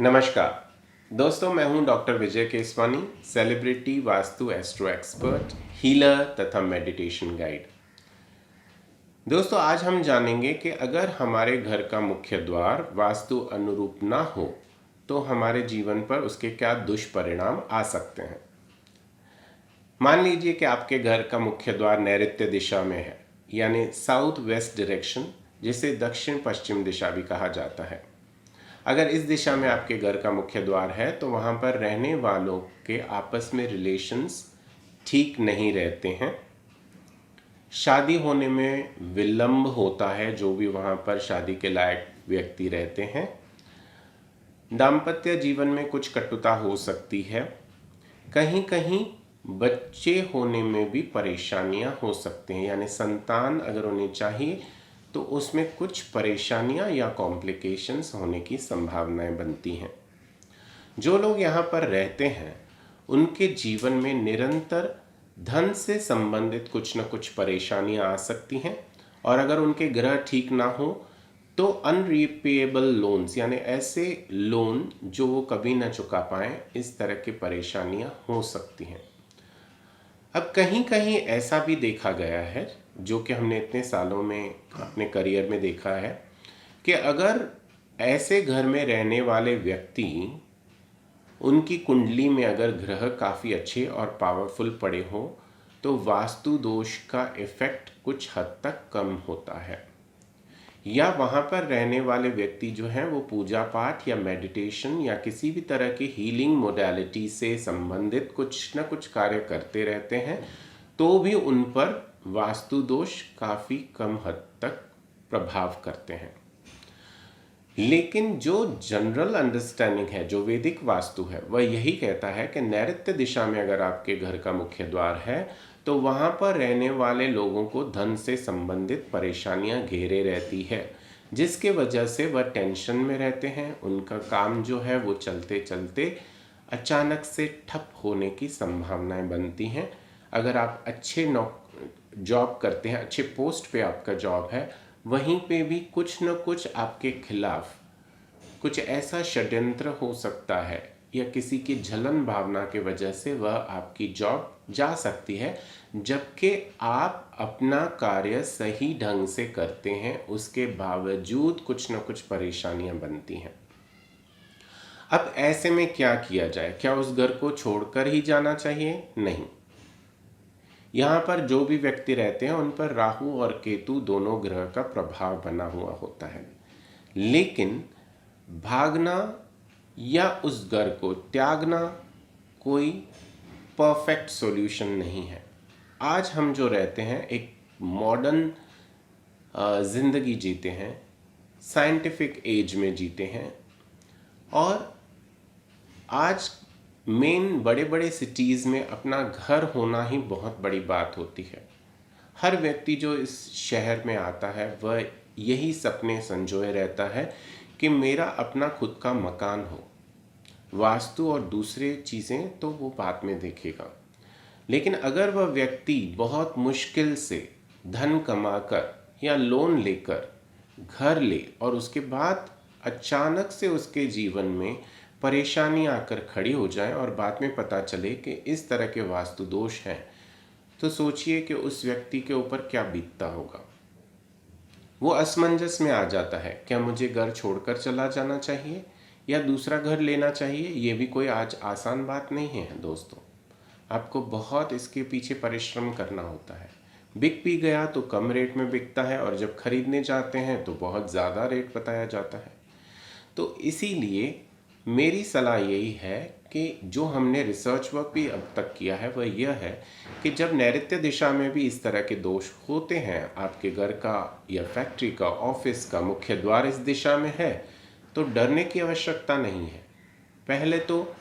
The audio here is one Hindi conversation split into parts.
नमस्कार दोस्तों, मैं हूं doctor Vijay Keswani, celebrity vastu astro expert, healer तथा मेडिटेशन गाइड। दोस्तों, आज हम जानेंगे कि अगर हमारे घर का मुख्य द्वार वास्तु अनुरूप ना हो तो हमारे जीवन पर उसके क्या दुष्परिणाम आ सकते हैं। मान लीजिए कि आपके घर का मुख्य द्वार नैऋत्य दिशा में है, यानी साउथ वेस्ट डायरेक्शन, जिसे दक्षिण पश्चिम दिशा भी कहा जाता है। अगर इस दिशा में आपके घर का मुख्य द्वार है तो वहाँ पर रहने वालों के आपस में रिलेशंस ठीक नहीं रहते हैं। शादी होने में विलंब होता है, जो भी वहाँ पर शादी के लायक व्यक्ति रहते हैं। दाम्पत्य जीवन में कुछ कटुता हो सकती है। कहीं कहीं बच्चे होने में भी परेशानियां हो सकती हैं, यानी संतान अगर उन्हें चाहिए तो उसमें कुछ परेशानियां या कॉम्प्लिकेशंस होने की संभावनाएं बनती हैं। जो लोग यहाँ पर रहते हैं उनके जीवन में निरंतर धन से संबंधित कुछ न कुछ परेशानियां आ सकती हैं, और अगर उनके ग्रह ठीक ना हो तो अनरीपेएबल लोन्स, यानी ऐसे लोन जो वो कभी ना चुका पाएं, इस तरह की परेशानियां हो सकती हैं। अब कहीं कहीं ऐसा भी देखा गया है, जो कि हमने इतने सालों में अपने करियर में देखा है, कि अगर ऐसे घर में रहने वाले व्यक्ति, उनकी कुंडली में अगर ग्रह काफ़ी अच्छे और पावरफुल पड़े हों तो वास्तु दोष का इफेक्ट कुछ हद तक कम होता है। या वहाँ पर रहने वाले व्यक्ति जो हैं वो पूजा पाठ या मेडिटेशन या किसी भी तरह की हीलिंग मोडालिटी से संबंधित कुछ न कुछ कार्य करते रहते हैं, तो भी उन पर वास्तु दोष काफ़ी कम हद तक प्रभाव करते हैं। लेकिन जो जनरल अंडरस्टैंडिंग है, जो वैदिक वास्तु है, वह यही कहता है कि नैऋत्य दिशा में अगर आपके घर का मुख्य द्वार है तो वहाँ पर रहने वाले लोगों को धन से संबंधित परेशानियाँ घेरे रहती है, जिसके वजह से वह टेंशन में रहते हैं। उनका काम जो है वो चलते चलते अचानक से ठप होने की संभावनाएं बनती हैं। अगर आप अच्छे जॉब करते हैं, अच्छे पोस्ट पे आपका जॉब है, वहीं पे भी कुछ न कुछ आपके खिलाफ कुछ ऐसा षड्यंत्र हो सकता है, या किसी की जलन भावना के वजह से वह आपकी जॉब जा सकती है, जबकि आप अपना कार्य सही ढंग से करते हैं, उसके बावजूद कुछ न कुछ परेशानियां बनती हैं। अब ऐसे में क्या किया जाए? क्या उस घर को छोड़कर ही जाना चाहिए? नहीं। यहाँ पर जो भी व्यक्ति रहते हैं उन पर राहु और केतु दोनों ग्रह का प्रभाव बना हुआ होता है, लेकिन भागना या उस घर को त्यागना कोई परफेक्ट सॉल्यूशन नहीं है। आज हम जो रहते हैं एक मॉडर्न ज़िंदगी जीते हैं, साइंटिफिक एज में जीते हैं, और आज मेन बड़े बड़े सिटीज़ में अपना घर होना ही बहुत बड़ी बात होती है। हर व्यक्ति जो इस शहर में आता है वह यही सपने संजोए रहता है कि मेरा अपना खुद का मकान हो। वास्तु और दूसरे चीज़ें तो वो बाद में देखेगा, लेकिन अगर वह व्यक्ति बहुत मुश्किल से धन कमाकर या लोन लेकर घर ले और उसके बाद अचानक से उसके जीवन में परेशानी आकर खड़ी हो जाए और बाद में पता चले कि इस तरह के वास्तु दोष हैं, तो सोचिए कि उस व्यक्ति के ऊपर क्या बीतता होगा। वो असमंजस में आ जाता है, क्या मुझे घर छोड़कर चला जाना चाहिए या दूसरा घर लेना चाहिए? ये भी कोई आज आसान बात नहीं है दोस्तों। आपको बहुत इसके पीछे परिश्रम करना होता है। बिक भी गया तो कम रेट में बिकता है, और जब खरीदने जाते हैं तो बहुत ज़्यादा रेट बताया जाता है। तो इसीलिए मेरी सलाह यही है कि जो हमने रिसर्च वर्क भी अब तक किया है वह यह है कि जब नैऋत्य दिशा में भी इस तरह के दोष होते हैं, आपके घर का या फैक्ट्री का, ऑफिस का मुख्य द्वार इस दिशा में है, तो डरने की आवश्यकता नहीं है। पहले तो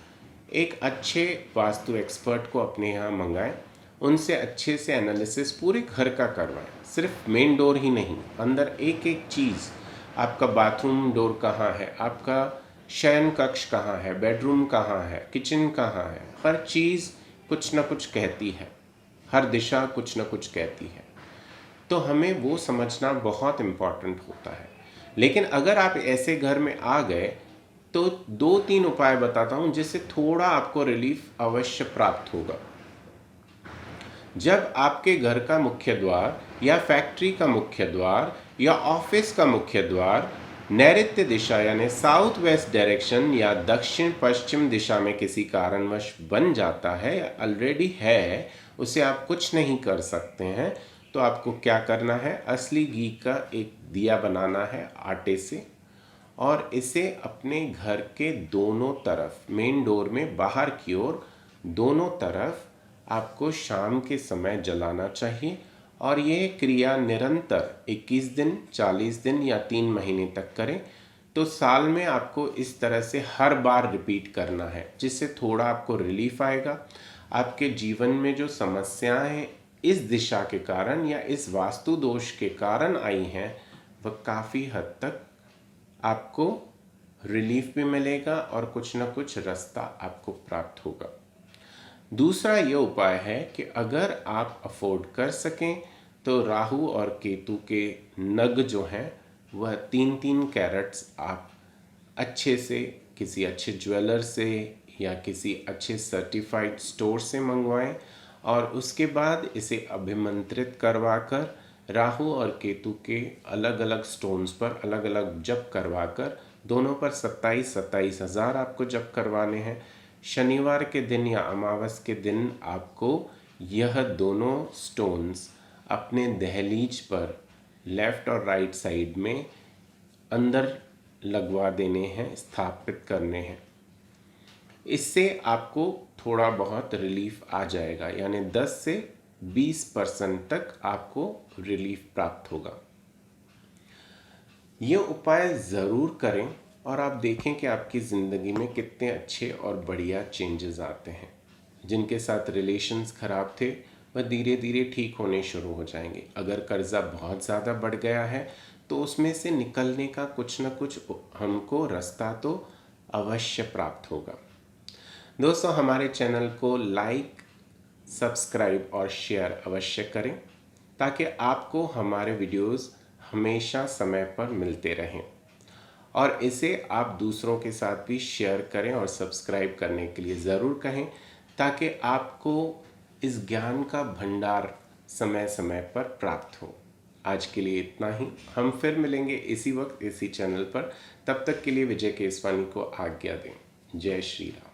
एक अच्छे वास्तु एक्सपर्ट को अपने यहाँ मंगाएं, उनसे अच्छे से एनालिसिस पूरे घर का करवाएं, सिर्फ मेन डोर ही नहीं, अंदर एक एक चीज़, आपका बाथरूम डोर कहाँ है, आपका शयन कक्ष कहाँ है, बेडरूम कहाँ है, किचन कहाँ है, हर चीज़ कुछ न कुछ कहती है, हर दिशा कुछ न कुछ कहती है। तो हमें वो समझना बहुत इम्पॉर्टेंट होता है। लेकिन अगर आप ऐसे घर में आ गए तो 2-3 उपाय बताता हूँ जिससे थोड़ा आपको रिलीफ अवश्य प्राप्त होगा। जब आपके घर का मुख्य द्वार या फैक्ट्री का मुख्य द्वार या ऑफिस का मुख्य द्वार नैऋत्य दिशा यानी साउथ वेस्ट डायरेक्शन या दक्षिण पश्चिम दिशा में किसी कारणवश बन जाता है या ऑलरेडी है, उसे आप कुछ नहीं कर सकते हैं, तो आपको क्या करना है, असली घी का एक दिया बनाना है आटे से और इसे अपने घर के दोनों तरफ, मेन डोर में बाहर की ओर दोनों तरफ आपको शाम के समय जलाना चाहिए और यह क्रिया निरंतर 21 दिन, 40 दिन या 3 महीने तक करें। तो साल में आपको इस तरह से हर बार रिपीट करना है, जिससे थोड़ा आपको रिलीफ आएगा। आपके जीवन में जो समस्याएं इस दिशा के कारण या इस वास्तु दोष के कारण आई हैं, वह काफ़ी हद तक आपको रिलीफ भी मिलेगा और कुछ ना कुछ रास्ता आपको प्राप्त होगा। दूसरा ये उपाय है कि अगर आप अफोर्ड कर सकें तो राहु और केतु के नग जो हैं वह 3-3 कैरेट्स आप अच्छे से किसी अच्छे ज्वेलर से या किसी अच्छे सर्टिफाइड स्टोर से मंगवाएं और उसके बाद इसे अभिमंत्रित करवाकर राहु और केतु के अलग अलग स्टोन्स पर अलग अलग जप करवाकर दोनों पर 27-27 हज़ार आपको जप करवाने हैं। शनिवार के दिन या अमावस के दिन आपको यह दोनों स्टोन्स अपने दहलीज पर लेफ़्ट और राइट साइड में अंदर लगवा देने हैं, स्थापित करने हैं। इससे आपको थोड़ा बहुत रिलीफ आ जाएगा, यानी 10 से 20% तक आपको रिलीफ प्राप्त होगा। ये उपाय ज़रूर करें और आप देखें कि आपकी ज़िंदगी में कितने अच्छे और बढ़िया चेंजेस आते हैं। जिनके साथ रिलेशंस ख़राब थे वह धीरे धीरे ठीक होने शुरू हो जाएंगे। अगर कर्ज़ा बहुत ज़्यादा बढ़ गया है तो उसमें से निकलने का कुछ न कुछ हमको रास्ता तो अवश्य प्राप्त होगा। दोस्तों, हमारे चैनल को लाइक, सब्सक्राइब और शेयर अवश्य करें ताकि आपको हमारे वीडियोस हमेशा समय पर मिलते रहें और इसे आप दूसरों के साथ भी शेयर करें और सब्सक्राइब करने के लिए ज़रूर कहें ताकि आपको इस ज्ञान का भंडार समय समय पर प्राप्त हो। आज के लिए इतना ही। हम फिर मिलेंगे इसी वक्त इसी चैनल पर। तब तक के लिए विजय केसवानी को आज्ञा दें। जय श्री राम।